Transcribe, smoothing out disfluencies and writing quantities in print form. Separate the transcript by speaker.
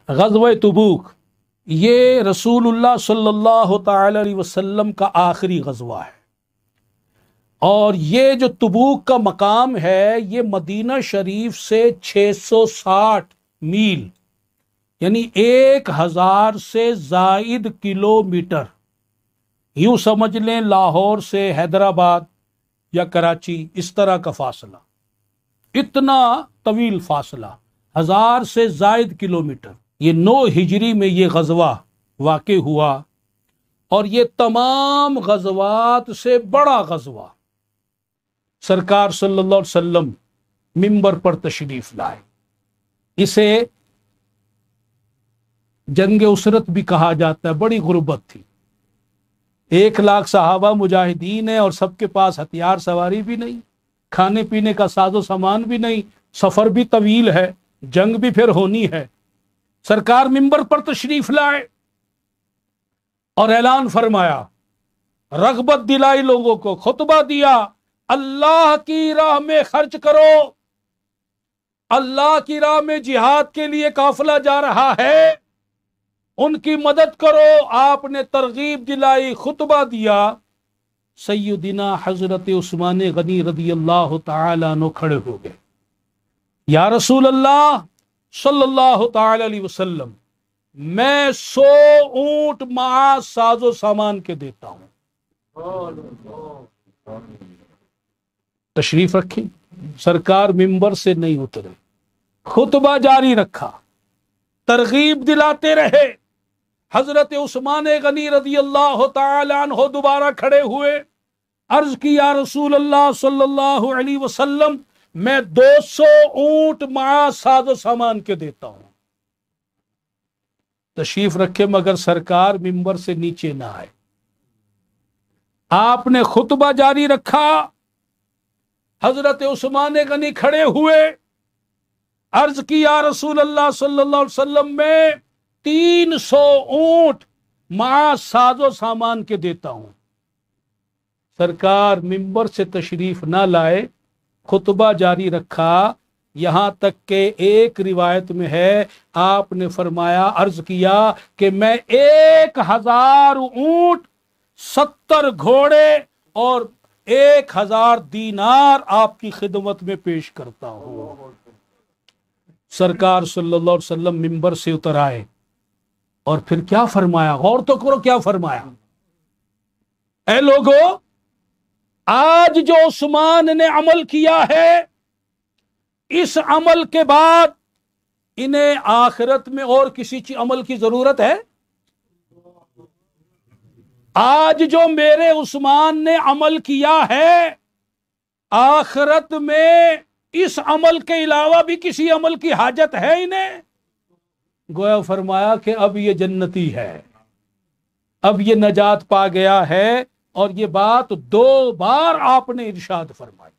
Speaker 1: غزوہ تبوک یہ رسول اللہ صلی اللہ تعالی علیہ وسلم کا آخری غزوہ ہے، اور یہ جو تبوک کا مقام ہے یہ مدینہ شریف سے 660 میل یعنی 1000 سے زائد کلومیٹر، یوں سمجھ لیں لاہور سے حیدرآباد یا کراچی اس طرح کا فاصلہ، اتنا طویل فاصلہ 1000 سے زائد کلومیٹر۔ یہ 9 ہجری میں یہ غزوہ واقع ہوا، اور یہ تمام غزوات سے بڑا غزوہ۔ سرکار صلی اللہ علیہ وسلم منبر پر تشریف لائے۔ اسے جنگ اسرت بھی کہا جاتا ہے، بڑی غربت تھی، 1,00,000 صحابہ مجاہدین ہیں اور سب کے پاس ہتھیار سواری بھی نہیں، کھانے پینے کا ساز و سامان بھی نہیں، سفر بھی طویل ہے، جنگ بھی پھر ہونی ہے۔ سرکار منبر پر تشریف لائے اور اعلان فرمایا، رغبت دلائی لوگوں کو، خطبہ دیا، اللہ کی راہ میں خرچ کرو، اللہ کی راہ میں جہاد کے لیے قافلہ جا رہا ہے، ان کی مدد کرو۔ آپ نے ترغیب دلائی، خطبہ دیا۔ سیدنا حضرت عثمان غنی رضی اللہ تعالیٰ عنہ کھڑے ہو گئے، یا رسول اللہ صلی اللہ تعالی علیہ وسلم، میں 100 اونٹ مع ساز و سامان کے دیتا ہوں۔ تشریف رکھی، سرکار منبر سے نہیں اترے، خطبہ جاری رکھا، ترغیب دلاتے رہے۔ حضرت عثمان غنی رضی اللہ تعالی عنہ دوبارہ کھڑے ہوئے، عرض کی، یا رسول اللہ صلی اللہ علیہ وسلم، میں 200 اونٹ مع ساز و سامان کے دیتا ہوں۔ تشریف رکھے، مگر سرکار منبر سے نیچے نہ آئے۔ آپ نے خطبہ جاری رکھا، حضرت عثمان غنی کھڑے ہوئے، عرض کی، یا رسول اللہ صلی اللہ علیہ وسلم، میں 300 اونٹ مع ساز و سامان کے دیتا ہوں۔ سرکار منبر سے تشریف نہ لائے، خطبہ جاری رکھا، یہاں تک کہ ایک روایت میں ہے آپ نے فرمایا، عرض کیا کہ میں 1000 اونٹ، 70 گھوڑے اور 1000 دینار آپ کی خدمت میں پیش کرتا ہوں۔ سرکار صلی اللہ علیہ وسلم منبر سے اتر آئے، اور پھر کیا فرمایا، غور تو کرو کیا فرمایا، اے لوگو، آج جو عثمان نے عمل کیا ہے، اس عمل کے بعد انہیں آخرت میں اور کسی عمل کی ضرورت ہے؟ آج جو میرے عثمان نے عمل کیا ہے، آخرت میں اس عمل کے علاوہ بھی کسی عمل کی حاجت ہے انہیں؟ گویا فرمایا کہ اب یہ جنتی ہے، اب یہ نجات پا گیا ہے، اور یہ بات 2 بار آپ نے ارشاد فرمائی۔